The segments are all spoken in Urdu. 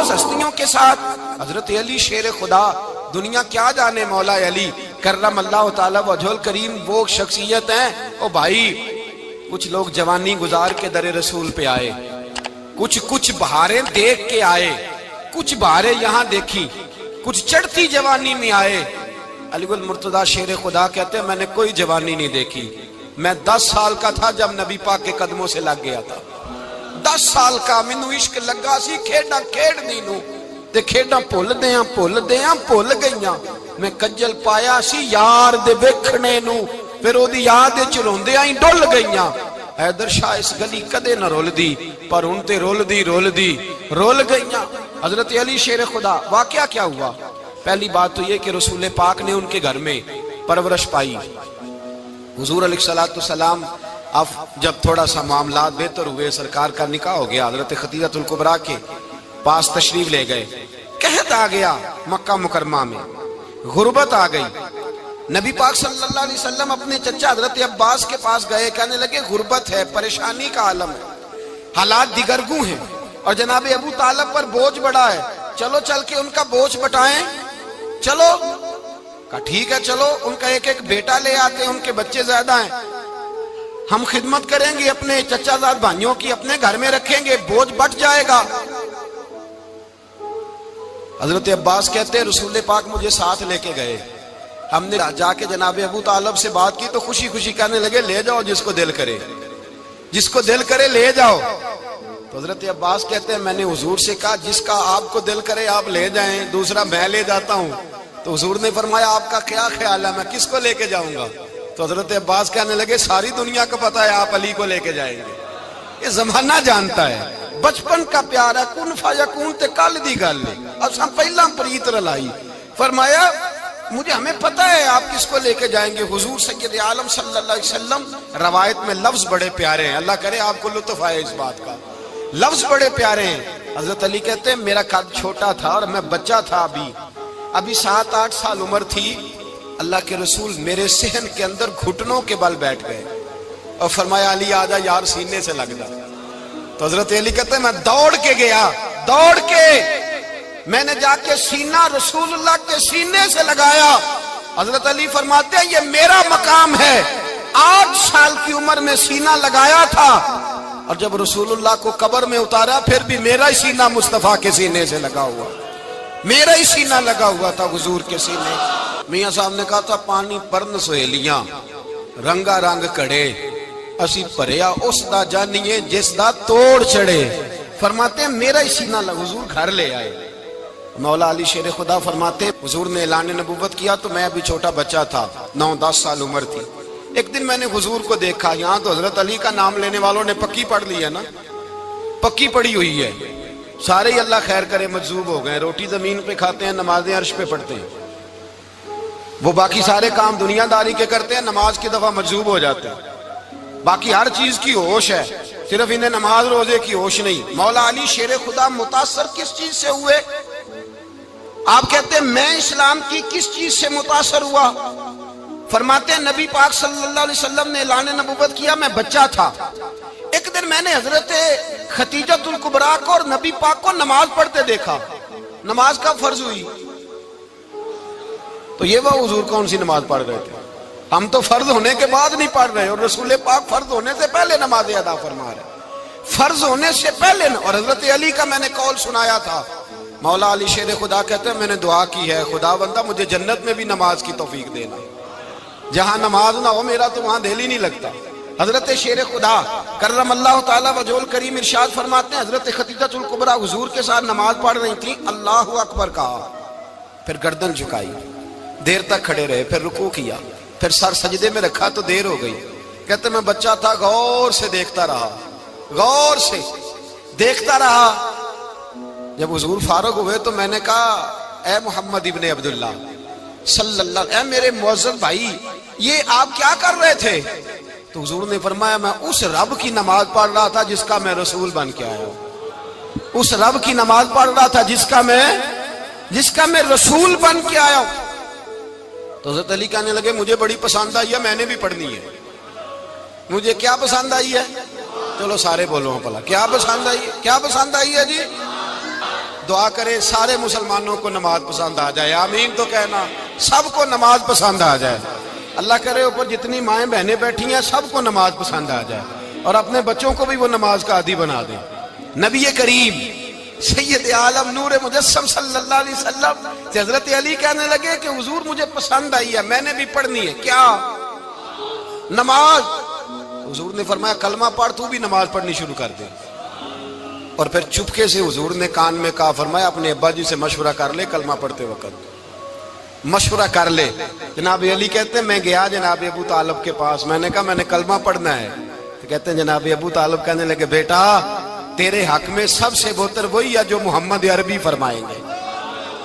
روز ہستیوں کے ساتھ حضرت علی شیر خدا، دنیا کیا جانے مولا علی کرم اللہ تعالی وجہ الکریم وہ شخصیت ہیں۔ او بھائی کچھ لوگ جوانی گزار کے در رسول پہ آئے، کچھ بہاریں دیکھ کے آئے، کچھ بہاریں یہاں دیکھی، کچھ چڑھتی جوانی میں آئے۔ علی گل مرتضیٰ شیر خدا کہتے ہیں میں نے کوئی جوانی نہیں دیکھی، میں 10 سال کا تھا جب نبی پاک کے قدموں سے لگ گیا تھا، 10 سال کا مینوں عشق لگا سی، کھیڈاں کھیڈنی نو تے کھیڈاں بھول گئیاں، میں کجل پایا سی یار دے ویکھنے نو، پھر او دی یاد وچ روندیاں ہی ڈل گئیاں۔ حیدر شاہ اس گلی کدے نہ رول دی، پر ہن تے رول گئیاں۔ حضرت علی شیر خدا، واقعہ کیا ہوا؟ پہلی بات تو یہ کہ رسول پاک نے ان کے گھر میں پرورش پائی۔ حضور علیہ السلام اب جب تھوڑا سا معاملات بہتر ہوئے، سرکار کا نکاح ہو گیا، حضرت خدیجہ الکبریٰ کے پاس تشریف لے گئے۔ قحط آ گیا مکہ مکرمہ میں، غربت آ گئی۔ نبی پاک صلی اللہ علیہ وسلم اپنے چچا حضرت عباس کے پاس گئے، کہنے لگے غربت ہے، پریشانی کا عالم ہے، حالات دیگرگو ہیں، اور جناب ابو طالب پر بوجھ بڑا ہے، چلو چل کے ان کا بوجھ بٹائیں۔ چلو کہا ٹھیک ہے، چلو ان کا ایک بیٹا لے آتے ہیں، ان کے بچے زیادہ ہیں، ہم خدمت کریں گے اپنے چچا زاد بھائیوں کی، اپنے گھر میں رکھیں گے، بوجھ بٹ جائے گا۔ حضرت عباس کہتے ہیں رسول پاک مجھے ساتھ لے کے گئے، ہم نے جا کے جناب ابو طالب سے بات کی تو خوشی خوشی کہنے لگے لے جاؤ جس کو دل کرے لے جاؤ۔ تو حضرت عباس کہتے ہیں میں نے حضور سے کہا جس کا آپ کو دل کرے آپ لے جائیں، دوسرا میں لے جاتا ہوں۔ تو حضور نے فرمایا آپ کا کیا خیال ہے، میں کس کو لے کے جاؤں گا؟ تو حضرت عباس کہنے لگے ساری دنیا کو پتا ہے آپ علی کو لے کے جائیں گے، یہ زمانہ جانتا ہے، بچپن کا پیار ہے، کن فیکون تے کل دی گل ہے، اساں پہلا پریت رلائی۔ فرمایا ہمیں پتہ ہے آپ کس کو لے کے جائیں گے، حضور سید عالم صلی اللہ علیہ وسلم۔ روایت میں لفظ بڑے پیارے ہیں، اللہ کرے آپ کو لطف آئے اس بات کا، لفظ بڑے پیارے ہیں۔ حضرت علی کہتے ہیں میرا قد چھوٹا تھا اور میں بچہ تھا، ابھی 7-8 سال عمر تھی، اللہ کے رسول میرے صحن کے اندر گھٹنوں کے بل بیٹھ گئے اور فرمایا علی آجا یار سینے سے لگ جا۔ تو حضرت علی کہتے ہیں میں دوڑ کے گیا، میں نے جا کے سینہ رسول اللہ کے سینے سے لگایا۔ حضرت علی فرماتے ہیں یہ میرا مقام ہے، 8 سال کی عمر میں سینہ لگایا تھا، اور جب رسول اللہ کو قبر میں اتارا پھر بھی میرا ہی سینہ مصطفیٰ کے سینے سے لگا ہوا، میرا ہی سینہ لگا ہوا تھا حضور کے سینے۔ میاں صاحب نے کہا تھا پانی پرن سہیلیاں رنگا رنگ کڑے، اسی پریا اس دا جانیے جس دا توڑ چڑے۔ فرماتے ہیں میرا ہی سینہ لگا، حضور گھر لے آئے۔ مولا علی شیر خدا فرماتے ہیں حضور نے اعلان نبوت کیا تو میں ابھی چھوٹا بچہ تھا، 9-10 سال عمر تھی۔ ایک دن میں نے حضور کو دیکھا، یہاں تو حضرت علی کا نام لینے والوں نے پکی پڑھ لی ہے نا، پکی پڑھی ہوئی ہے، سارے ہی اللہ خیر کرے مجذوب ہو گئے، روٹی زمین پہ کھاتے ہیں، نمازیں عرش پہ پڑھتے ہیں، وہ باقی سارے کام دنیا داری کے کرتے ہیں، نماز کی دفعہ مجذوب ہو جاتے ہیں، باقی ہر چیز کی ہوش ہے، صرف انہیں نماز روزے کی ہوش نہیں۔ مولا علی شیر خدا متاثر کس چیز سے ہوئے؟ آپ کہتے ہیں میں اسلام کی کس چیز سے متاثر ہوا؟ فرماتے ہیں نبی پاک صلی اللہ علیہ وسلم نے اعلان نبوت کیا، میں بچہ تھا، ایک دن میں نے حضرت خدیجہ الکبریٰ کو اور نبی پاک کو نماز پڑھتے دیکھا، نماز کا فرض ہوئی تو یہ وہ حضور کون سی نماز پڑھ رہے تھے؟ ہم تو فرض ہونے کے بعد نہیں پڑھ رہے، اور رسول پاک فرض ہونے سے پہلے نماز ادا فرما رہے، فرض ہونے سے پہلے۔ اور حضرت علی کا میں نے قول سنایا تھا، مولا علی شیر خدا کہتے ہیں میں نے دعا کی ہے خدا بندہ مجھے جنت میں بھی نماز کی توفیق دینا، جہاں نماز نہ ہو میرا تو وہاں دل ہی نہیں لگتا۔ حضرت شیر خدا کرم اللہ تعالی وجہ الکریم ارشاد فرماتے ہیں حضرت خدیجہ الکبریٰ حضور کے ساتھ نماز پڑھ رہی تھی، اللہ اکبر کہا، پھر گردن جھکائی، دیر تک کھڑے رہے، پھر رکوع کیا، پھر سر سجدے میں رکھا تو دیر ہو گئی۔ کہتے میں بچہ تھا، غور سے دیکھتا رہا، غور سے دیکھتا رہا۔ جب حضور فارغ ہوئے تو میں نے کہا اے محمد ابن عبداللہ صلی اللہ، اے میرے معزز بھائی یہ آپ کیا کر رہے تھے؟ تو حضور نے فرمایا میں اس رب کی نماز پڑھ رہا تھا جس کا میں رسول بن کے آیا ہوں، اس رب کی نماز پڑھ رہا تھا جس کا میں رسول بن کے آیا ہوں۔ تو حضرت علی کہنے لگے مجھے بڑی پسند آئی ہے، میں نے بھی پڑھنی ہے۔ مجھے کیا پسند آئی ہے؟ چلو سارے بولو پلا، کیا پسند آئی ہے؟ کیا پسند آئی ہے جی؟ دعا کریں سارے مسلمانوں کو نماز پسند آ جائے، آمین تو کہنا، سب کو نماز پسند آ جائے۔ اللہ کرے اوپر جتنی مائیں بہنیں بیٹھی ہیں سب کو نماز پسند آ جائے، اور اپنے بچوں کو بھی وہ نماز کا عادی بنا دیں۔ نبی کریم سید عالم نور مجسم صلی اللہ علیہ وسلم سے حضرت علی کہنے لگے کہ حضور مجھے پسند آئی ہے، میں نے بھی پڑھنی ہے، کیا؟ نماز۔ حضور نے فرمایا کلمہ پڑھ، تو بھی نماز پڑھنی شروع کر دے۔ اور پھر چپکے سے حضور نے کان میں کہا، فرمایا اپنے ابا جی سے مشورہ کر لے کلمہ پڑھتے وقت، مشورہ کر لے۔ جناب علی کہتے ہیں میں گیا جناب ابو طالب کے پاس، میں نے کہا میں نے کلمہ پڑھنا ہے، تو کہتے ہیں جناب ابو طالب کہنے لگے بیٹا تیرے حق میں سب سے بہتر وہی ہے جو محمد عربی فرمائیں گے،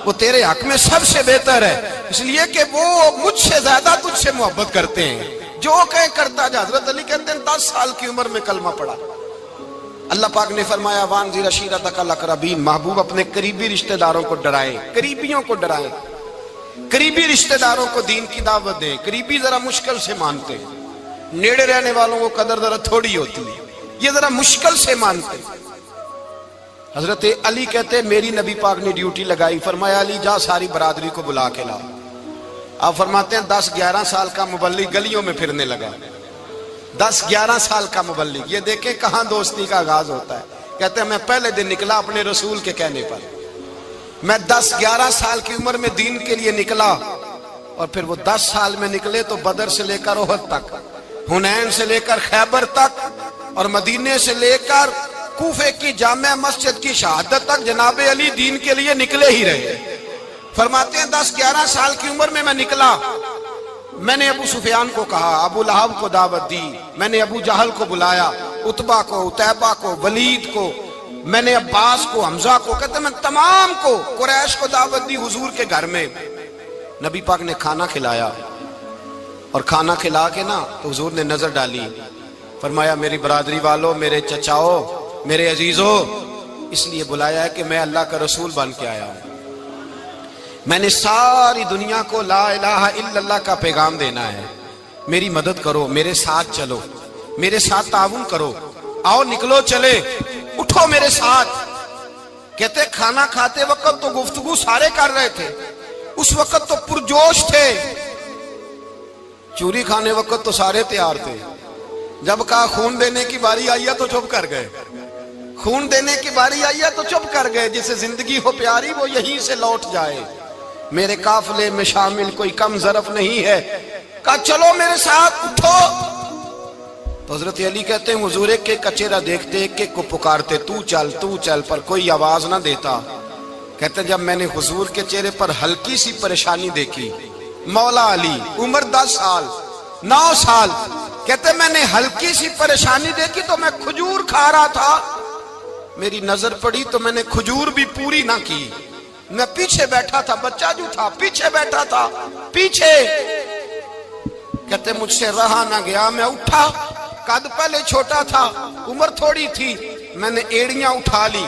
وہ تیرے حق میں سب سے بہتر ہے، اس لیے کہ وہ مجھ سے زیادہ تجھ سے محبت کرتے ہیں، جو کہیں کرتا جا۔ حضرت علی کہتے ہیں 10 سال کی عمر میں کلمہ پڑھا۔ اللہ پاک نے فرمایا وانذر عشیرتک الاقربین، محبوب اپنے قریبی رشتہ داروں کو ڈرائیں، قریبیوں کو ڈرائیں، قریبی رشتہ داروں کو دین کی دعوت دیں۔ قریبی ذرا مشکل سے مانتے، نیڑے رہنے والوں کو قدر ذرا تھوڑی ہوتی ہے، یہ ذرا مشکل سے مانتے۔ حضرت علی کہتے ہیں میری نبی پاک نے ڈیوٹی لگائی، فرمایا علی جا ساری برادری کو بلا کے لا۔ آپ فرماتے ہیں 10-11 سال کا مبلغ گلیوں میں پھرنے لگا، 10-11 سال کا مبلغ۔ یہ دیکھیں کہاں دوستی کا آغاز ہوتا ہے۔ کہتے ہیں میں پہلے دن نکلا اپنے رسول کے کہنے پر، میں 10-11 سال کی عمر میں دین کے لیے نکلا، اور پھر وہ 10 سال میں نکلے تو بدر سے لے کر احد تک، حنین سے لے کر خیبر تک، اور مدینے سے لے کر کوفے کی جامع مسجد کی شہادت تک جناب علی دین کے لیے نکلے ہی رہے۔ فرماتے ہیں 10-11 سال کی عمر میں نکلا، میں نے ابو سفیان کو کہا، ابو لہب کو دعوت دی، میں نے ابو جہل کو بلایا، عتبہ کو، عتیبہ کو، ولید کو، میں نے عباس کو، حمزہ کو، کہتے ہیں میں تمام کو، قریش کو دعوت دی حضور کے گھر میں۔ نبی پاک نے کھانا کھلایا، اور کھانا کھلا کے نا تو حضور نے نظر ڈالی، فرمایا میری برادری والوں، میرے چچاؤ، میرے عزیزو، اس لیے بلایا ہے کہ میں اللہ کا رسول بن کے آیا ہوں، میں نے ساری دنیا کو لا الہ الا اللہ کا پیغام دینا ہے، میری مدد کرو، میرے ساتھ چلو، میرے ساتھ تعاون کرو، آؤ نکلو چلے، اٹھو میرے ساتھ۔ کہتے کھانا کھاتے وقت تو گفتگو سارے کر رہے تھے، اس وقت تو پرجوش تھے، چوری کھانے وقت تو سارے تیار تھے، جب کہا خون دینے کی باری آئی ہے تو چپ کر گئے، خون دینے کی باری آئی ہے تو چپ کر گئے، جسے زندگی ہو پیاری وہ یہیں سے لوٹ جائے، میرے قافلے میں شامل کوئی کم ظرف نہیں ہے، کہا چلو میرے ساتھ اٹھو۔ تو حضرت علی کہتے ہیں حضور ایک ایک کا چہرہ دیکھتے، ایک ایک کو پکارتے، تو چل، پر کوئی آواز نہ دیتا۔ کہتے ہیں جب میں نے حضور کے چہرے پر ہلکی سی پریشانی دیکھی، مولا علی عمر 10 سال 9 سال، کہتے ہیں میں نے ہلکی سی پریشانی دیکھی تو میں کھجور کھا رہا تھا، میری نظر پڑی تو میں نے کھجور بھی پوری نہ کی، میں پیچھے بیٹھا تھا، بچہ جو تھا پیچھے بیٹھا تھا، پیچھے۔ کہتے مجھ سے رہا نہ گیا، میں اٹھا، قد پہلے چھوٹا تھا، عمر تھوڑی تھی، میں نے ایڑیاں اٹھا لی،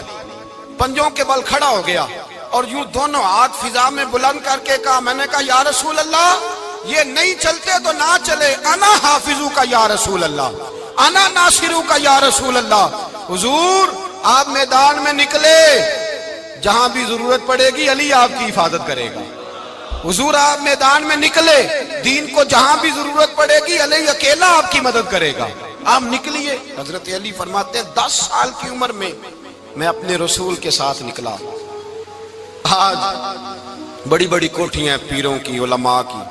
پنجوں کے بل کھڑا ہو گیا، اور یوں دونوں ہاتھ فضا میں بلند کر کے کہا، میں نے کہا یا رسول اللہ یہ نہیں چلتے تو نہ چلے، انا حافظو کا یا رسول اللہ، انا ناصرو کا یا رسول اللہ۔ حضور آپ میدان میں نکلے، جہاں بھی ضرورت پڑے گی علی آپ کی حفاظت کرے گا۔ حضور آپ میدان میں نکلے، دین کو جہاں بھی ضرورت پڑے گی علی اکیلا آپ کی مدد کرے گا، آپ نکلیے۔ حضرت علی فرماتے ہیں 10 سال کی عمر میں اپنے رسول کے ساتھ نکلا۔ آج بڑی بڑی کوٹھیاں پیروں کی، علماء کی،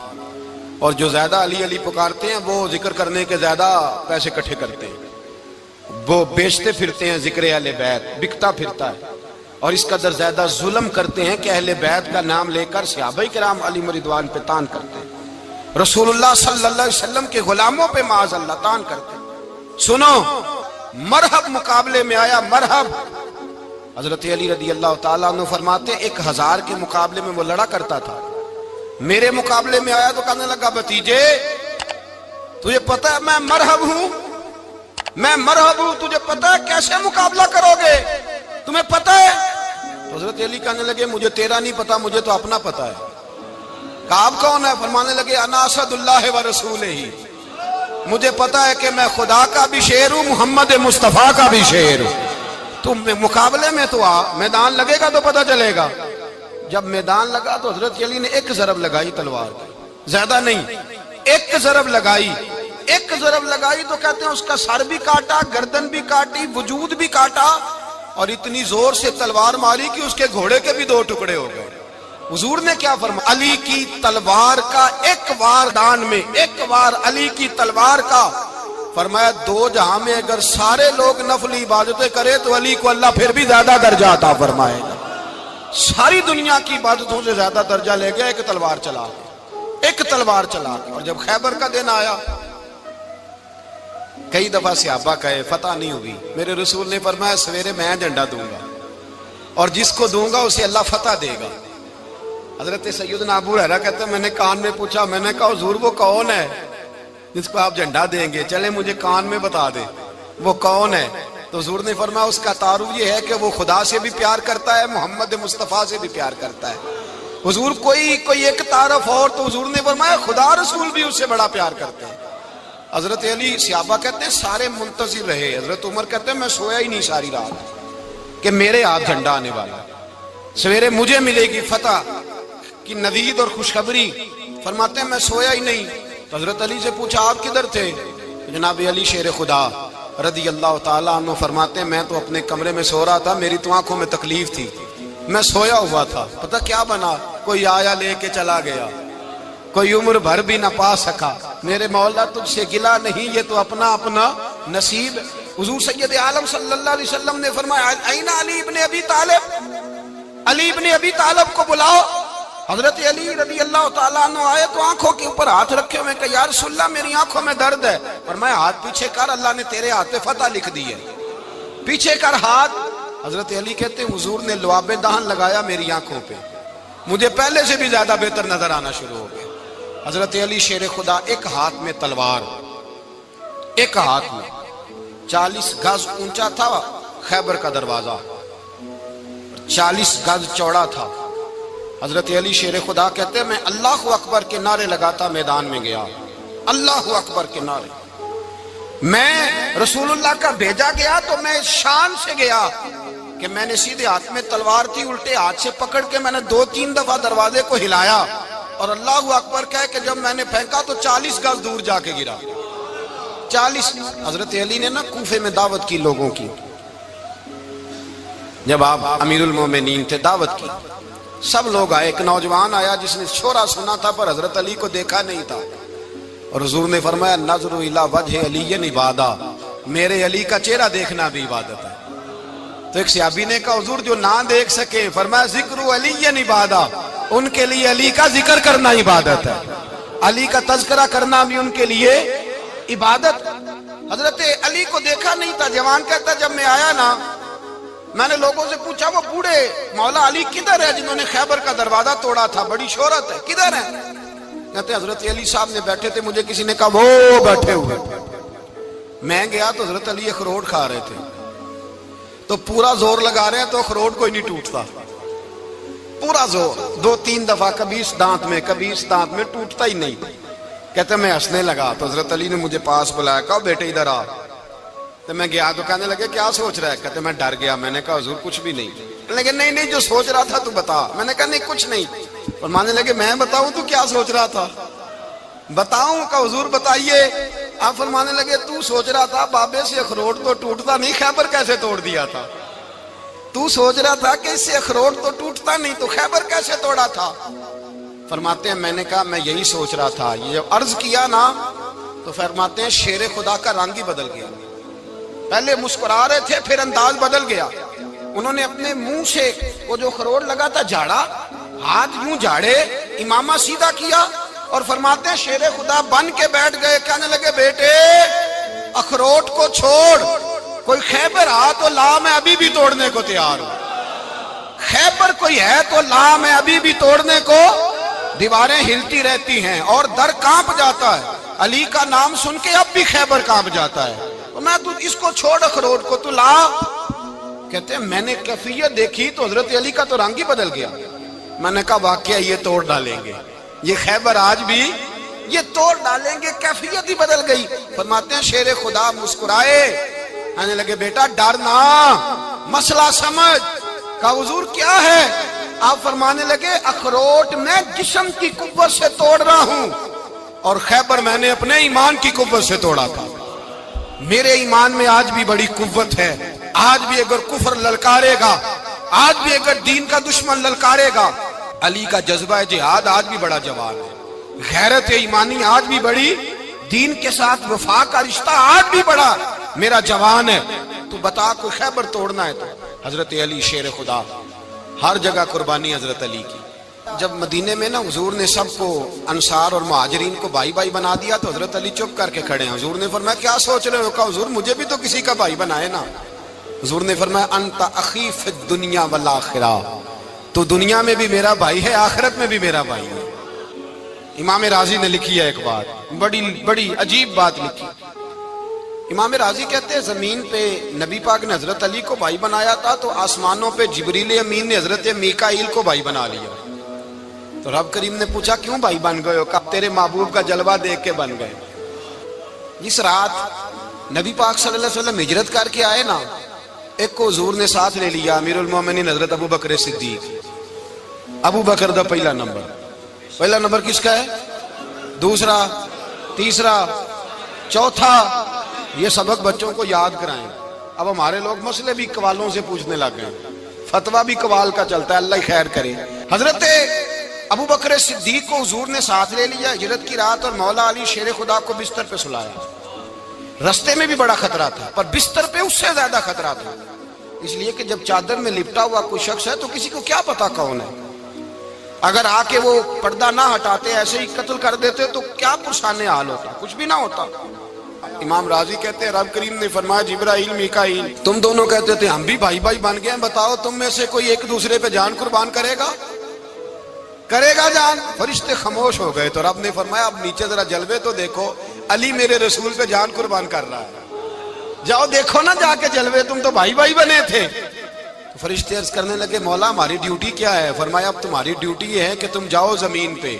اور جو زیادہ علی علی پکارتے ہیں وہ ذکر کرنے کے زیادہ پیسے اکٹھے کرتے ہیں، وہ بیچتے پھرتے ہیں، ذکر اہل بیت بکتا پھرتا ہے، اور اس قدر زیادہ ظلم کرتے ہیں کہ اہل بیت کا نام لے کر صحابہ کرام علی رضوان پہ تان کرتے ہیں، رسول اللہ صلی اللہ علیہ وسلم کے غلاموں پہ معاذ اللہ تان کرتے ہیں۔ سنو، مرحب مقابلے میں آیا، مرحب۔ حضرت علی رضی اللہ تعالیٰ عنہ فرماتے 1000 کے مقابلے میں وہ لڑا کرتا تھا، میرے مقابلے میں آیا تو کہنے لگا بھتیجے تجھے پتا ہے میں مرحب ہوں، میں مرحب ہوں، تجھے پتا ہے کیسے مقابلہ کرو گے، تمہیں پتا ہے؟ حضرت علی کہنے لگے مجھے تیرا نہیں پتا، مجھے تو اپنا پتا ہے۔ کہا آپ کون ہے؟ فرمانے لگے انا اسد اللہ و رسولہ، مجھے پتا ہے کہ میں خدا کا بھی شیر ہوں، محمد مصطفیٰ کا بھی شیر ہوں۔ تم مقابلے میں تو آ، میدان لگے گا تو پتہ چلے گا۔ جب میدان لگا تو حضرت علی نے ایک ضرب لگائی تلوار کی، زیادہ نہیں، ایک ضرب لگائی، ایک ضرب لگائی تو کہتے ہیں اس کا سر بھی کاٹا، گردن بھی کاٹی، وجود بھی کاٹا، اور اتنی زور سے تلوار ماری کہ اس کے گھوڑے کے بھی دو ٹکڑے ہو گئے۔ حضور نے کیا فرمایا؟ علی کی تلوار کا ایک وار دان میں، ایک وار علی کی تلوار کا، فرمایا دو جہاں میں اگر سارے لوگ نفل عبادتیں کرے تو علی کو اللہ پھر بھی زیادہ درجہ عطا فرمائے گا۔ ساری دنیا کی عبادتوں سے زیادہ درجہ لے گیا ایک تلوار چلا کے، ایک تلوار چلا کے۔ اور جب خیبر کا دن آیا، کئی دفعہ صحابہ کہے فتح نہیں ہوئی، میرے رسول نے فرمایا سویرے میں جھنڈا دوں گا اور جس کو دوں گا اسے اللہ فتح دے گا۔ حضرت سیدنا ابو ہریرہ کہتے ہیں میں نے کان میں پوچھا، میں نے کہا حضور وہ کون ہے جس کو آپ جھنڈا دیں گے؟ چلے مجھے کان میں بتا دے وہ کون ہے۔ تو حضور نے فرمایا اس کا تعارف یہ ہے کہ وہ خدا سے بھی پیار کرتا ہے، محمد مصطفیٰ سے بھی پیار کرتا ہے۔ حضور کوئی ایک تعارف اور، تو حضور نے فرمایا خدا رسول بھی اس سے بڑا پیار کرتے ہیں۔ حضرت علی، صحابہ کہتے ہیں سارے منتظر رہے، حضرت عمر کہتے ہیں میں سویا ہی نہیں ساری رات کہ میرے ہاتھ جھنڈا آنے والا، سویرے مجھے ملے گی فتح کی نوید اور خوشخبری۔ فرماتے ہیں میں سویا ہی نہیں۔ تو حضرت علی سے پوچھا آپ کدھر تھے؟ جناب علی شیر خدا رضی اللہ تعالیٰ عنہ فرماتے ہیں میں تو اپنے کمرے میں سو رہا تھا، میری تو آنکھوں میں تکلیف تھی، میں سویا ہوا تھا، پتہ کیا بنا، کوئی آیا لے کے چلا گیا، کوئی عمر بھر بھی نہ پا سکا۔ میرے مولا تجھ سے گلا نہیں، یہ تو اپنا اپنا نصیب۔ حضور سید عالم صلی اللہ علیہ وسلم نے فرمایا این علی ابن ابی طالب، علی ابن ابی طالب کو بلاؤ۔ حضرت علی رضی اللہ تعالیٰ عنہ آئے تو آنکھوں کے اوپر ہاتھ رکھے ہوئے کہ یا رسول اللہ میری آنکھوں میں درد ہے۔ فرمایا ہاتھ پیچھے کر، اللہ نے تیرے ہاتھ پہ فتح لکھ دی ہے، پیچھے کر ہاتھ۔ حضرت علی کہتے ہیں حضور نے لعاب دہن لگایا میری آنکھوں پہ، مجھے پہلے سے بھی زیادہ بہتر نظر آنا شروع ہو گیا۔ حضرت علی شیر خدا، ایک ہاتھ میں تلوار، ایک ہاتھ میں 40 گز اونچا تھا خیبر کا دروازہ، 40 گز چوڑا تھا۔ حضرت علی شیر خدا کہتے ہیں میں اللہ اکبر کے نعرے لگاتا میدان میں گیا، اللہ اکبر کے نعرے۔ میں رسول اللہ کا بھیجا گیا تو میں شان سے گیا کہ میں نے سیدھے ہاتھ میں تلوار تھی، الٹے ہاتھ سے پکڑ کے میں نے 2-3 دفعہ دروازے کو ہلایا اور اللہ اکبر کہہ کہ جب میں نے پھینکا تو 40 گز دور جا کے گرا، 40۔ حضرت علی نے نا کوفے میں دعوت کی لوگوں کی، جب آپ امیر المومنین تھے دعوت کی، سب لوگ آئے۔ ایک نوجوان آیا جس نے شورا سنا تھا پر حضرت علی کو دیکھا نہیں تھا، اور حضور نے فرمایا نظر الی وجہ علی عبادہ، میرے علی کا چہرہ دیکھنا بھی عبادت ہے۔ تو ایک صحابی نے کہا حضور جو نہ دیکھ سکے، فرمایا ذکر علی عبادہ، ان کے لیے علی کا ذکر کرنا عبادت ہے، علی کا تذکرہ کرنا بھی ان کے لیے عبادت۔ حضرت علی کو دیکھا نہیں تھا، جوان کہتا جب میں آیا نا میں نے لوگوں سے پوچھا وہ بوڑھے مولا علی کدھر ہے جنہوں نے خیبر کا دروازہ توڑا تھا، بڑی شہرت ہے، کدھر ہے؟ کہتے حضرت علی صاحب نے بیٹھے تھے، مجھے کسی نے کہا وہ بیٹھے ہوئے۔ میں گیا تو حضرت علی اخروٹ کھا رہے تھے، تو پورا زور لگا رہے ہیں تو اخروٹ کوئی نہیں ٹوٹتا، پورا زور 2-3 دفعہ، کبھی اس دانت میں کبھی اس دانت میں، ٹوٹتا ہی نہیں۔ کہتے میں ہنسنے لگا تو حضرت علی نے مجھے پاس بلایا، کہا بیٹے ادھر آ۔ تو میں گیا تو کہنے لگے کیا سوچ رہا ہے؟ کہتے میں ڈر گیا، میں نے کہا حضور کچھ بھی نہیں۔ لیکن نہیں جو سوچ رہا تھا تو بتا۔ میں نے کہا نہیں کچھ نہیں۔ فرمانے لگے میں بتاؤں تو کیا سوچ رہا تھا؟ بتاؤں؟ کہ حضور بتائیے۔ آپ فرمانے لگے تو سوچ رہا تھا بابے سے اخروٹ تو ٹوٹتا نہیں، خیبر کیسے توڑ دیا تھا؟ تو سوچ رہا تھا کہ اس سے اخروٹ تو ٹوٹتا نہیں تو خیبر کیسے توڑا تھا؟ فرماتے ہیں میں نے کہا میں یہی سوچ رہا تھا۔ یہ جب عرض کیا نا تو فرماتے ہیں شیر خدا کا رنگ ہی بدل گیا، پہلے مسکرا رہے تھے پھر انداز بدل گیا۔ انہوں نے اپنے منہ سے وہ جو خروٹ لگا تھا جھاڑا، ہاتھ یوں جھاڑے، امامہ سیدھا کیا اور فرماتے ہیں شیر خدا بن کے بیٹھ گئے، کہنے لگے بیٹے اخروٹ کو چھوڑ، کوئی خیبر آ تو لا، میں ابھی بھی توڑنے کو تیار ہوں۔ خیبر کوئی ہے تو لا، میں ابھی بھی توڑنے کو۔ دیواریں ہلتی رہتی ہیں اور در کانپ جاتا ہے، علی کا نام سن کے اب بھی خیبر کانپ جاتا ہے۔ میں تو اس کو چھوڑ اخروٹ کو تو لا۔ کہتے ہیں میں نے کیفیت دیکھی تو حضرت علی کا تو رنگ ہی بدل گیا۔ میں نے کہا واقعہ یہ توڑ ڈالیں گے، یہ خیبر آج بھی یہ توڑ ڈالیں گے، کیفیت ہی بدل گئی۔ فرماتے ہیں شیر خدا مسکرائے، کہنے لگے بیٹا ڈر نہ، مسئلہ سمجھ۔ کہا حضور کیا ہے؟ آپ فرمانے لگے اخروٹ میں جسم کی قوت سے توڑ رہا ہوں اور خیبر میں نے اپنے ایمان کی قوت سے توڑا تھا۔ میرے ایمان میں آج بھی بڑی قوت ہے، آج بھی اگر کفر للکارے گا، آج بھی اگر دین کا دشمن للکارے گا، علی کا جذبہ جہاد آج بھی بڑا جوان ہے، غیرت ایمانی آج بھی بڑی، دین کے ساتھ وفا کا رشتہ آج بھی بڑا میرا جوان ہے۔ تو بتا کوئی خیبر توڑنا ہے تو حضرت علی شیر خدا، ہر جگہ قربانی حضرت علی کی۔ جب مدینے میں نا حضور نے سب کو انصار اور مہاجرین کو بھائی بھائی بنا دیا تو حضرت علی چپ کر کے کھڑے ہیں۔ حضور نے فرمایا کیا سوچ رہے ہو؟ کہا حضور مجھے بھی تو کسی کا بھائی بنائے نا۔ حضور نے فرمایا انت اخی فی الدنیا والآخرہ، تو دنیا میں بھی میرا بھائی ہے، آخرت میں بھی میرا بھائی ہے۔ امام راضی نے لکھی ہے ایک بات، بڑی عجیب بات لکھی۔ امام راضی کہتے ہیں زمین پہ نبی پاک نے حضرت علی کو بھائی بنایا تھا تو آسمانوں پہ جبریل امین نے حضرت میکائیل کو بھائی بنا لیا۔ تو رب کریم نے پوچھا کیوں بھائی بن گئے ہو؟ کہا تیرے محبوب کا جلوہ دیکھ کے بن گئے۔ جس رات نبی پاک صلی اللہ علیہ وسلم ہجرت کر کے آئے نا، ایک کو حضور نے ساتھ لے لیا، امیر المومنین حضرت ابو بکر صدیق۔ ابو بکر دا پہلا نمبر کس کا ہے؟ دوسرا، تیسرا، چوتھا، یہ سبق بچوں کو یاد کرائیں۔ اب ہمارے لوگ مسئلے بھی قوالوں سے پوچھنے لگ گئے، فتویٰ بھی قوال کا چلتا ہے، اللہ خیر کرے۔ حضرت ابو بکر صدیق کو حضور نے ساتھ لے لیا ہجرت کی رات، اور مولا علی شیر خدا کو بستر پہ سلایا۔ رستے میں بھی بڑا خطرہ تھا پر بستر پہ اس سے زیادہ خطرہ تھا، اس لیے کہ جب چادر میں لپٹا ہوا کوئی شخص ہے تو کسی کو کیا پتا کون ہے، اگر آ کے وہ پردہ نہ ہٹاتے ایسے ہی قتل کر دیتے تو کیا پرسانے حال ہوتا، کچھ بھی نہ ہوتا۔ امام راضی کہتے ہیں رب کریم نے فرمایا جبرائیل میکائیل تم دونوں کہتے تھے ہم بھی بھائی بھائی بن گئے ہیں، بتاؤ تم میں سے کوئی ایک دوسرے پہ جان قربان کرے گا جان؟ فرشتے خاموش ہو گئے تو رب نے فرمایا اب نیچے ذرا جلوے تو دیکھو، علی میرے رسول پہ جان قربان کر رہا ہے، جاؤ دیکھو نا جا کے جلوے، تم تو بھائی بھائی بنے تھے۔ تو فرشتے عرض کرنے لگے مولا ہماری ڈیوٹی کیا ہے؟ فرمایا اب تمہاری ڈیوٹی یہ ہے کہ تم جاؤ زمین پہ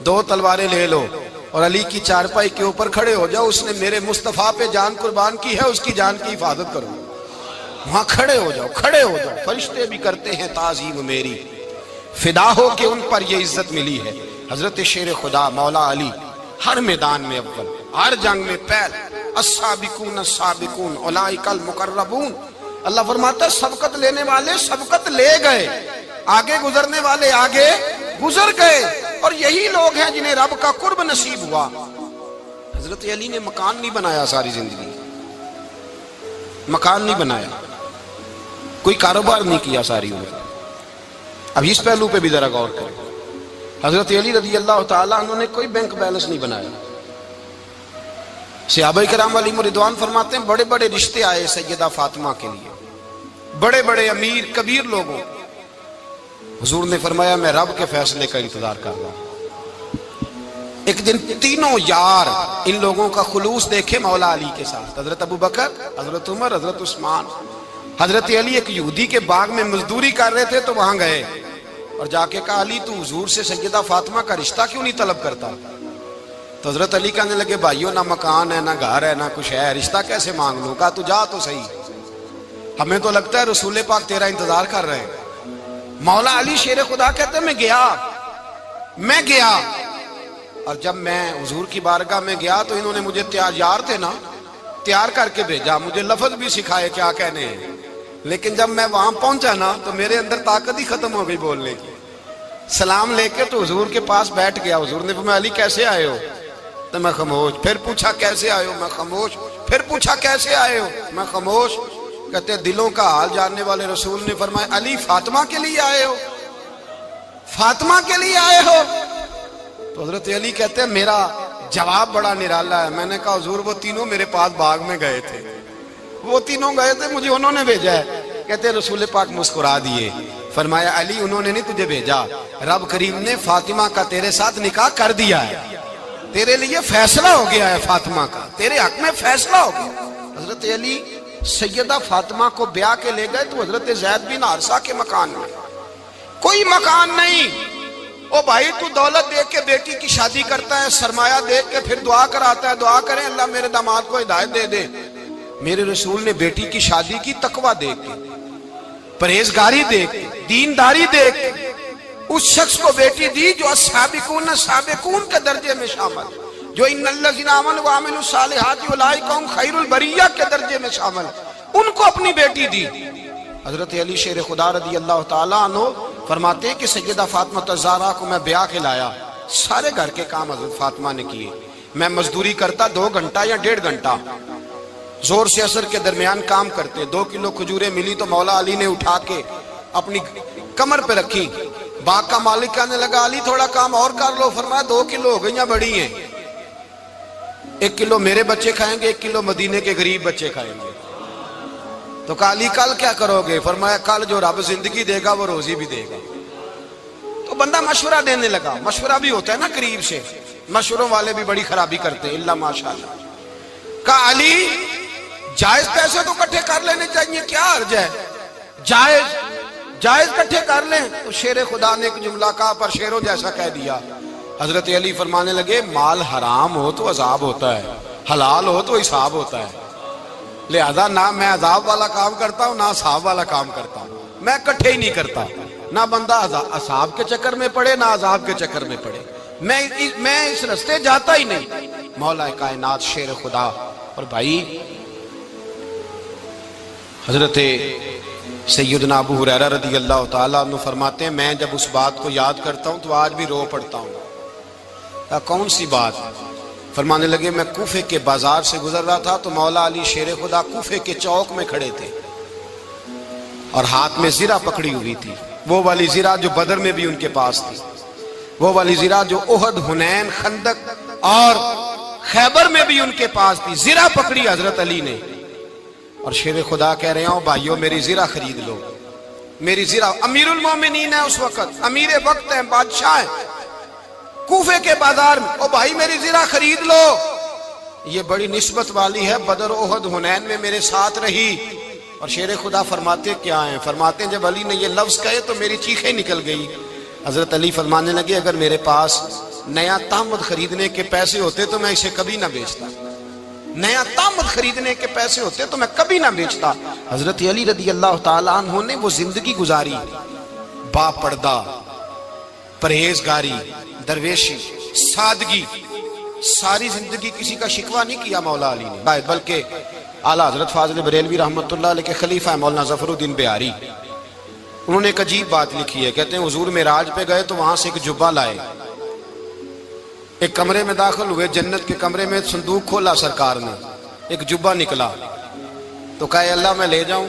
2 تلواریں لے لو اور علی کی چارپائی کے اوپر کھڑے ہو جاؤ، اس نے میرے مصطفیٰ پہ جان قربان کی ہے، اس کی جان کی حفاظت کرو، وہاں کھڑے ہو جاؤ۔ فرشتے بھی کرتے ہیں تعظیم میری، فدا ہو کہ ان پر یہ عزت ملی ہے۔ حضرت شیر خدا مولا علی ہر میدان میں اول، ہر جنگ میں پہل، السابقون السابقون اولئک المقربون۔ اللہ فرماتا ہے سبقت لینے والے سبقت لے گئے، آگے گزرنے والے آگے گزر گئے، اور یہی لوگ ہیں جنہیں رب کا قرب نصیب ہوا۔ حضرت علی نے مکان نہیں بنایا، ساری زندگی مکان نہیں بنایا، کوئی کاروبار نہیں کیا ساری عمر۔ اب اس پہلو پہ بھی ذرا غور کریں، حضرت علی رضی اللہ تعالیٰ عنہ نے کوئی بینک بیلنس نہیں بنایا۔ صحابہ کرام علیہم رضوان فرماتے ہیں بڑے بڑے رشتے آئے سیدہ فاطمہ کے لیے، بڑے بڑے امیر کبیر لوگوں، حضور نے فرمایا میں رب کے فیصلے کا انتظار کر رہا ہوں۔ ایک دن تینوں یار ان لوگوں کا خلوص دیکھے مولا علی کے ساتھ، حضرت ابو بکر، حضرت عمر، حضرت عثمان۔ حضرت علی ایک یہودی کے باغ میں مزدوری کر رہے تھے تو وہاں گئے اور جا کے کہا علی تو حضور سے سیدہ فاطمہ کا رشتہ کیوں نہیں طلب کرتا؟ تو حضرت علی کہنے لگے بھائیو نہ مکان ہے، نہ گھر ہے، نہ کچھ ہے، رشتہ کیسے مانگ لوں؟ کہا تو جا تو صحیح، ہمیں تو لگتا ہے رسول پاک تیرا انتظار کر رہے ہیں۔ مولا علی شیر خدا کہتے ہیں میں گیا اور جب میں حضور کی بارگاہ میں گیا تو انہوں نے مجھے تیار تھے نا، تیار کر کے بھیجا، مجھے لفظ بھی سکھائے کیا کہنے ہیں، لیکن جب میں وہاں پہنچا نا تو میرے اندر طاقت ہی ختم ہو گئی بولنے کی۔ سلام لے کے تو حضور کے پاس بیٹھ گیا، حضور نے فرمایا علی کیسے آئے ہو؟ تو میں خاموش، پھر پوچھا کیسے آئے ہو؟ میں خاموش، پھر پوچھا کیسے آئے ہو؟ میں خاموش۔ کہتے دلوں کا حال جاننے والے رسول نے فرمایا علی فاطمہ کے لیے آئے ہو؟ فاطمہ کے لیے آئے ہو؟ تو حضرت علی کہتے ہیں میرا جواب بڑا نرالا ہے۔ میں نے کہا حضور وہ تینوں میرے پاس باغ میں گئے تھے، وہ تینوں گئے تھے، مجھے انہوں نے بھیجا ہے۔ کہتے رسول پاک مسکرا دیے، فرمایا علی انہوں نے نہیں تجھے بھیجا، رب کریم نے فاطمہ کا تیرے ساتھ نکاح کر دیا ہے، تیرے لیے فیصلہ ہو گیا ہے، فاطمہ کا تیرے حق میں فیصلہ ہو گیا۔ حضرت علی سیدہ فاطمہ کو بیاہ کے لے گئے تو حضرت زید بن حارثہ کے مکان میں کوئی مکان نہیں۔ او بھائی تو دولت دیکھ کے بیٹی کی شادی کرتا ہے، سرمایہ دیکھ کے پھر دعا کراتا ہے، دعا کریں اللہ میرے داماد کو ہدایت دے دے۔ میرے رسول نے بیٹی کی شادی کی تقوی دیکھ کے، پرہیزگاری دیکھ کے، دینداری دیکھ کے اس شخص کو بیٹی دی جو السابقون السابقون کے درجے میں شامل، جو ان الذین آمنوا وعملوا الصالحات اولئک هم خیر البریہ کے درجے میں شامل، ان کو اپنی بیٹی دی۔ حضرت علی شیر خدا رضی اللہ تعالیٰ عنہ فرماتے ہیں کہ سیدہ فاطمہ الزہرا کو میں بیاہ کے لایا، سارے گھر کے کام حضرت فاطمہ نے کیے، میں مزدوری کرتا 2 گھنٹہ یا 1.5 گھنٹہ، زور سے عصر کے درمیان کام کرتے، 2 کلو کھجوریں ملی تو مولا علی نے اٹھا کے اپنی کمر پہ رکھی، باغ کا مالک کہنے لگا علی تھوڑا کام اور کر لو، فرمایا 2 کلو ہو گئیں بڑی ہیں، 1 کلو میرے بچے کھائیں گے، 1 کلو مدینے کے غریب بچے کھائیں گے۔ تو کہا علی کل کیا کرو گے؟ فرمایا کل جو رب زندگی دے گا وہ روزی بھی دے گا۔ تو بندہ مشورہ دینے لگا، مشورہ بھی ہوتا ہے نا قریب سے، مشوروں والے بھی بڑی خرابی کرتے ہیں اللہ ماشاءاللہ۔ کہا علی جائز پیسے تو کٹھے کر لینے چاہیے، کیا حرج ہے، جائز کٹھے کر لیں۔ تو شیر خدا نے ایک جملہ کہا پر شیروں جیسا کہہ دیا۔ حضرت علی فرمانے لگے مال حرام ہو تو عذاب ہوتا ہے، حلال ہو تو حساب ہوتا ہے، لہذا نہ میں عذاب والا کام کرتا ہوں نہ حساب والا کام کرتا ہوں، میں کٹھے ہی نہیں کرتا، نہ بندہ حساب کے چکر میں پڑے نہ عذاب کے چکر میں پڑے، میں اس رستے جاتا ہی نہیں۔ مولا کائنات شیر خدا۔ اور بھائی حضرت سیدنا ابو ہریرہ رضی اللہ تعالیٰ عنہ فرماتے ہیں میں جب اس بات کو یاد کرتا ہوں تو آج بھی رو پڑتا ہوں۔ کون سی بات؟ فرمانے لگے میں کوفے کے بازار سے گزر رہا تھا تو مولا علی شیر خدا کوفے کے چوک میں کھڑے تھے اور ہاتھ میں زرہ پکڑی ہوئی تھی، وہ والی زرہ جو بدر میں بھی ان کے پاس تھی، وہ والی زرہ جو احد، حنین، خندق اور خیبر میں بھی ان کے پاس تھی، زرہ پکڑی حضرت علی نے اور شیر خدا کہہ رہے ہوں بھائیو میری زرہ خرید لو، میری زرہ۔ امیر المومنین ہے اس وقت، امیر وقت ہیں، بادشاہ ہیں، کوفے کے بازار میں، او بھائی میری زرہ خرید لو، یہ بڑی نسبت والی ہے، بدر، احد، حنین میں میرے ساتھ رہی۔ اور شیر خدا فرماتے کیا ہیں؟ فرماتے ہیں جب علی نے یہ لفظ کہے تو میری چیخیں نکل گئی۔ حضرت علی فرمانے لگے اگر میرے پاس نیا تامد خریدنے کے پیسے ہوتے تو میں اسے کبھی نہ بیچتا، نیا تامد خریدنے کے پیسے ہوتے تو میں کبھی نہ بیچتا۔ حضرت علی رضی اللہ تعالیٰ عنہ نے وہ زندگی گزاری، با پردہ، پرہیزگاری، درویشی، سادگی، ساری زندگی کسی کا شکوہ نہیں کیا مولا علی نے، بلکہ اعلیٰ حضرت فاضل بریلوی رحمۃ اللہ علیہ کے خلیفہ مولانا ظفر الدین بہاری، انہوں نے ایک عجیب بات لکھی ہے، کہتے ہیں حضور معراج پہ گئے تو وہاں سے ایک جبہ لائے، ایک کمرے میں داخل ہوئے، جنت کے کمرے میں صندوق کھولا سرکار نے، ایک جبہ نکلا تو کہا اللہ میں لے جاؤں؟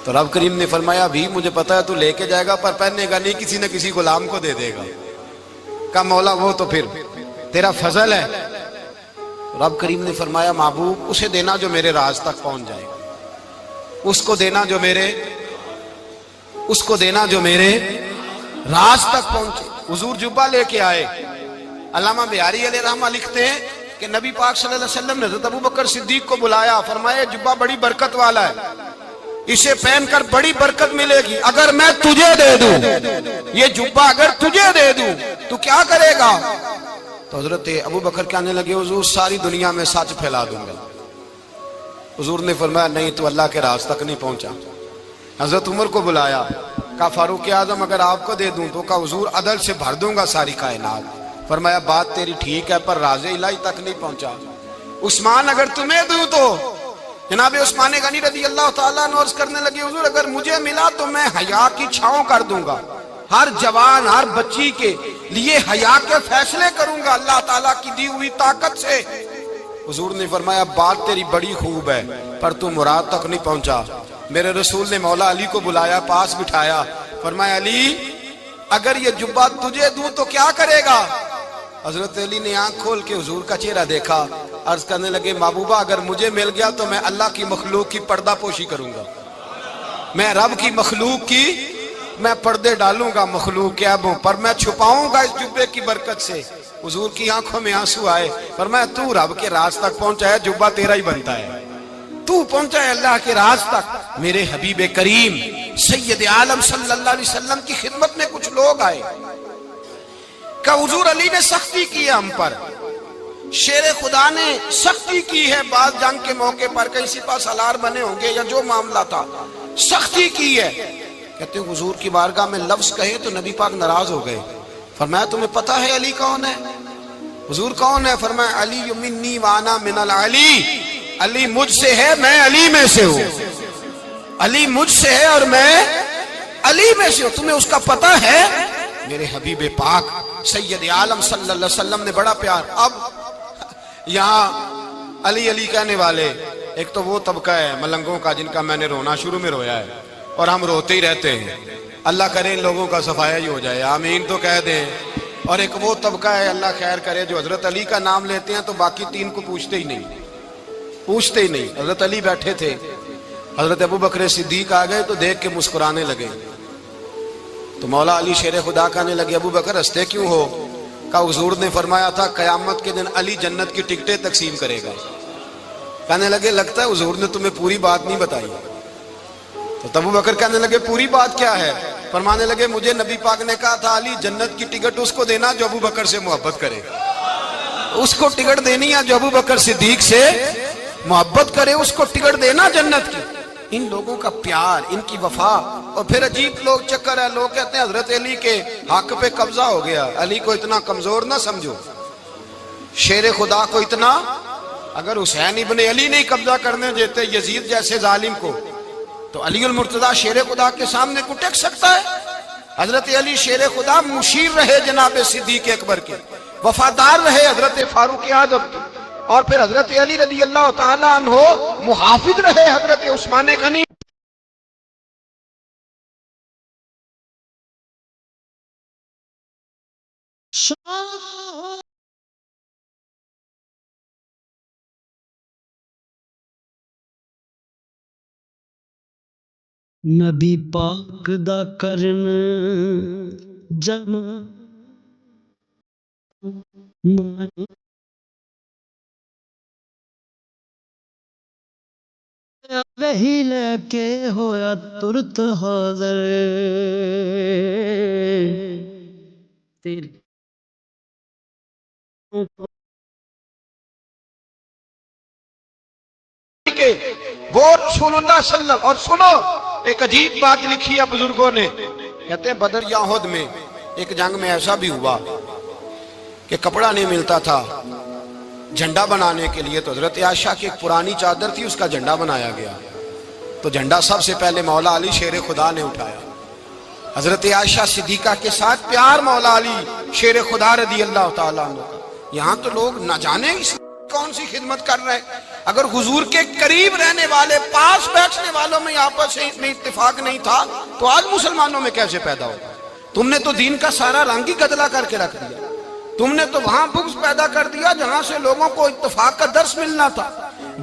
تو رب کریم نے فرمایا بھی مجھے پتا ہے تو لے کے جائے گا پر پہننے گا نہیں، کسی نہ کسی غلام کو دے دے گا۔ کہا مولا وہ تو پھر تیرا فضل ہے۔ رب کریم نے فرمایا محبوب اسے دینا جو میرے راز تک پہنچ جائے گا، اس کو دینا جو میرے راز تک پہنچے۔ حضور جبہ لے کے آئے۔ علامہ بہاری علیہ رحمہ لکھتے ہیں کہ نبی پاک صلی اللہ علیہ وسلم نے حضرت ابوبکر صدیق کو بلایا، فرمایا جبہ بڑی برکت والا ہے، اسے پہن کر بڑی برکت ملے گی، اگر میں تجھے دے دوں یہ جبہ، اگر تجھے دے دوں تو کیا کرے گا؟ تو حضرت ابوبکر کہنے لگے حضور ساری دنیا میں سچ پھیلا دوں گا۔ حضور نے فرمایا نہیں تو اللہ کے راز تک نہیں پہنچا۔ حضرت عمر کو بلایا، کہا فاروق اعظم اگر آپ کو دے دوں تو کہا حضور عدل سے بھر دوں گا ساری کائنات۔ فرمایا بات تیری ٹھیک ہے پر راز الہی تک نہیں پہنچا۔ عثمان اگر تمہیں دوں تو جناب عثمان غنی رضی اللہ تعالیٰ عنہ عرض کرنے لگے حضور اگر مجھے ملا تو میں حیا کی چھاؤں کر دوں گا، ہر جوان ہر بچی کے لیے حیا کے فیصلے کروں گا اللہ تعالیٰ کی دی ہوئی طاقت سے۔ حضور نے فرمایا بات تیری بڑی خوب ہے پر تو مراد تک نہیں پہنچا۔ میرے رسول نے مولا علی کو بلایا، پاس بٹھایا، فرمایا علی اگر یہ جبہ تجھے دوں تو کیا کرے گا؟ حضرت علی نے آنکھ کھول کے حضور کا چہرہ دیکھا، عرض کرنے لگے محبوبہ اگر مجھے مل گیا تو میں اللہ کی مخلوق کی پردہ پوشی کروں گا، میں رب کی مخلوق کی میں پردے ڈالوں گا مخلوق کے عیبوں پر، میں چھپاؤں گا اس جبے کی برکت سے۔ حضور کی آنکھوں میں آنسو آئے، فرمایا تو رب کے راز تک پہنچا ہے، جبہ تیرا ہی بنتا ہے، تو پہنچا ہے اللہ کے راز تک۔ میرے حبیب کریم سید عالم صلی اللہ علیہ وسلم کی خدمت میں کچھ لوگ آئے کہ حضور علی نے سختی کی ہے ہم پر، شیر خدا نے سختی کی ہے بعض جنگ کے موقع پر، کہیں سپہ سالار بنے ہوں گے یا جو معاملہ تھا، سختی کی ہے. کہتے ہیں حضور کی بارگاہ میں لفظ کہے تو نبی پاک ناراض ہو گئے. فرمایا تمہیں پتہ ہے علی کون ہے؟ حضور کون ہے؟ فرمایا علی منی وانا من العلی، علی مجھ سے ہے میں علی میں سے ہوں. علی مجھ سے ہے اور میں علی میں سے ہوں. تمہیں اس کا پتہ ہے؟ میرے حبیب پاک سید عالم صلی اللہ علیہ وسلم نے بڑا پیار. اب یہاں علی علی کہنے والے ایک تو وہ طبقہ ہے ملنگوں کا جن کا میں نے رونا شروع میں رویا ہے اور ہم روتے ہی رہتے ہیں. اللہ کرے ان لوگوں کا صفایا ہی ہو جائے، آمین تو کہہ دیں. اور ایک وہ طبقہ ہے اللہ خیر کرے جو حضرت علی کا نام لیتے ہیں تو باقی تین کو پوچھتے ہی نہیں. حضرت علی بیٹھے تھے، حضرت ابو بکر صدیق آ گئے تو دیکھ کے مسکرانے لگے. تو مولا علی شیر خدا کہنے لگے ابو بکر ہنستے کیوں ہو؟ کہا حضور نے فرمایا تھا قیامت کے دن علی جنت کی ٹکٹیں تقسیم کرے گا. کہنے لگے لگتا ہے حضور نے تمہیں پوری بات نہیں بتائی. تو ابو بکر کہنے لگے پوری بات کیا ہے؟ فرمانے لگے مجھے نبی پاک نے کہا تھا علی جنت کی ٹکٹ اس کو دینا جو ابو بکر سے محبت کرے. اس کو ٹکٹ دینی ہے جو ابو بکر صدیق سے محبت کرے، اس کو ٹکٹ دینا جنت کی. ان لوگوں کا پیار، ان کی وفا. اور پھر عجیب لوگ چکر ہے، لوگ کہتے ہیں حضرت علی کے حق پہ قبضہ ہو گیا. علی کو اتنا کمزور نہ سمجھو، شیر خدا کو اتنا. اگر حسین ابن علی نہیں قبضہ کرنے دیتے یزید جیسے ظالم کو تو علی المرتضیٰ شیر خدا کے سامنے کو ٹک سکتا ہے؟ حضرت علی شیر خدا مشیر رہے جناب صدیق اکبر کے، وفادار رہے حضرت فاروق اعظم کے، اور پھر حضرت علی رضی اللہ تعالیٰ عنہ محافظ رہے حضرت عثمان غنی. نبی پاک دا کرن جمع وہی لے کے ہویا ترت حاضر تیری وہ رسول اللہ صلی اللہ علیہ وسلم. اور سنو ایک عجیب بات لکھی ہے بزرگوں نے، کہتے ہیں بدر یا احد میں ایک جنگ میں ایسا بھی ہوا کہ کپڑا نہیں ملتا تھا جھنڈا بنانے کے لیے. تو حضرت عائشہ کی ایک پرانی چادر تھی، اس کا جھنڈا بنایا گیا. تو جھنڈا سب سے پہلے مولا علی شیر خدا نے اٹھایا. حضرت عائشہ صدیقہ کے ساتھ پیار مولا علی شیر خدا رضی اللہ تعالیٰ عنہ کا. یہاں تو لوگ نہ جانے اس کون سی خدمت کر رہے ہیں. اگر حضور کے قریب رہنے والے پاس بیٹھنے والوں میں آپس میں اتفاق نہیں تھا تو آج مسلمانوں میں کیسے پیدا ہوگا؟ تم نے تو دین کا سارا رنگ ہی گدلا کر کے رکھ دیا. تم نے تو وہاں بغض پیدا کر دیا جہاں سے لوگوں کو اتفاق کا درس ملنا تھا،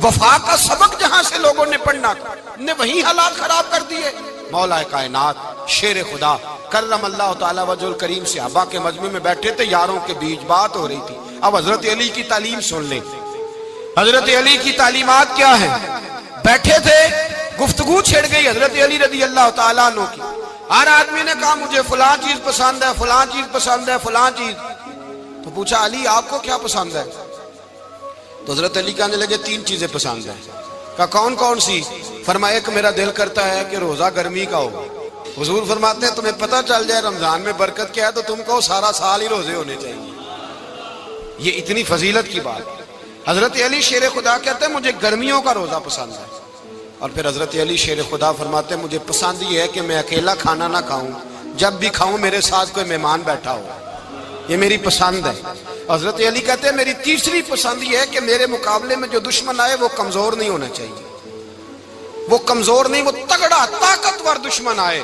وفا کا سبق جہاں سے لوگوں نے پڑھنا تھا، نے وہی حالات خراب کر دیے. مولا کائنات شیر خدا کرم اللہ تعالیٰ وجہ الکریم صحابہ کے مجمع میں بیٹھے تھے، یاروں کے بیچ بات ہو رہی تھی. اب حضرت علی کی تعلیم سن لیں. حضرت علی کی تعلیمات کیا ہیں؟ بیٹھے تھے، گفتگو چھڑ گئی حضرت علی رضی اللہ تعالیٰ عنہ کی. ہر آدمی نے کہا مجھے فلاں چیز پسند ہے، فلاں چیز پسند ہے، فلاں چیز. تو پوچھا علی آپ کو کیا پسند ہے؟ تو حضرت علی کہنے لگے 3 چیزیں پسند ہیں. کہا کون کون سی؟ فرمایا ایک میرا دل کرتا ہے کہ روزہ گرمی کا ہو. حضور فرماتے ہیں تمہیں پتہ چل جائے رمضان میں برکت کیا ہے تو تم کو سارا سال ہی روزے ہونے چاہیے. یہ اتنی فضیلت کی بات. حضرت علی شیر خدا کہتے ہیں مجھے گرمیوں کا روزہ پسند ہے. اور پھر حضرت علی شیر خدا فرماتے ہیں مجھے پسند یہ ہے کہ میں اکیلا کھانا نہ کھاؤں، جب بھی کھاؤں میرے ساتھ کوئی مہمان بیٹھا ہو. یہ میری پسند ہے. حضرت علی کہتے ہیں میری تیسری پسند یہ ہے کہ میرے مقابلے میں جو دشمن آئے وہ کمزور نہیں ہونا چاہیے. وہ کمزور نہیں، وہ تگڑا طاقتور دشمن آئے.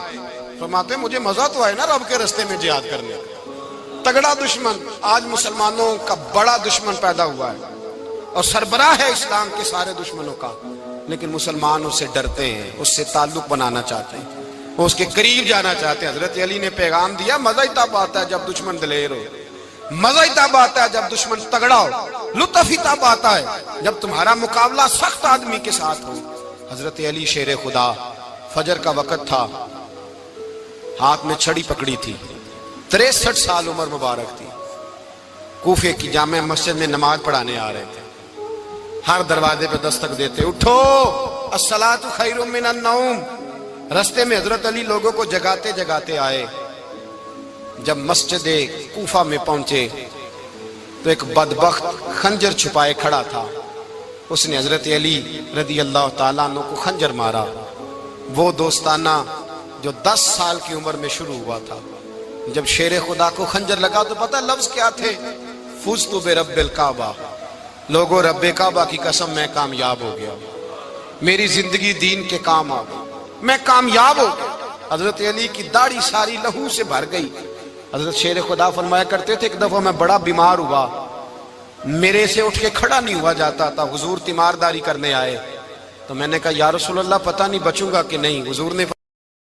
فرماتے ہیں مجھے مزہ تو آئے نا رب کے رستے میں جہاد کرنے کا. تگڑا دشمن. آج مسلمانوں کا بڑا دشمن پیدا ہوا ہے اور سربراہ ہے اسلام کے سارے دشمنوں کا، لیکن مسلمان اس سے ڈرتے ہیں، اس سے تعلق بنانا چاہتے ہیں، وہ اس کے قریب جانا چاہتے ہیں. حضرت علی نے پیغام دیا مزہ ہی تب آتا ہے جب دشمن دلیر ہو، مزہ ہی تب آتا ہے جب دشمن تگڑا ہو، لطف ہی تب آتا ہے جب تمہارا مقابلہ سخت آدمی کے ساتھ ہو. حضرت علی شیر خدا فجر کا وقت تھا، ہاتھ میں چھڑی پکڑی تھی، 63 سال عمر مبارک تھی. کوفے کی جامع مسجد میں نماز پڑھانے آ رہے تھے. ہر دروازے پہ دستک دیتے, اٹھو الصلاۃ خیر من النوم. رستے میں حضرت علی لوگوں کو جگاتے جگاتے آئے. جب مسجد کوفہ میں پہنچے تو ایک بدبخت خنجر چھپائے کھڑا تھا. اس نے حضرت علی رضی اللہ تعالیٰ عنہ کو خنجر مارا. وہ دوستانہ جو 10 سال کی عمر میں شروع ہوا تھا. جب شیر خدا کو خنجر لگا تو پتہ لفظ کیا تھے؟ فزت برب الکعبہ. لوگوں رب کعبہ کی قسم میں کامیاب ہو گیا, میری زندگی دین کے کام آ گئی, میں کامیاب ہو گیا. حضرت علی کی داڑھی ساری لہو سے بھر گئی. حضرت شیر خدا فرمایا کرتے تھے, ایک دفعہ میں بڑا بیمار ہوا, میرے سے اٹھ کے کھڑا نہیں ہوا جاتا تھا. حضور تیمارداری کرنے آئے تو میں نے کہا یا رسول اللہ پتہ نہیں بچوں گا کہ نہیں. حضور نے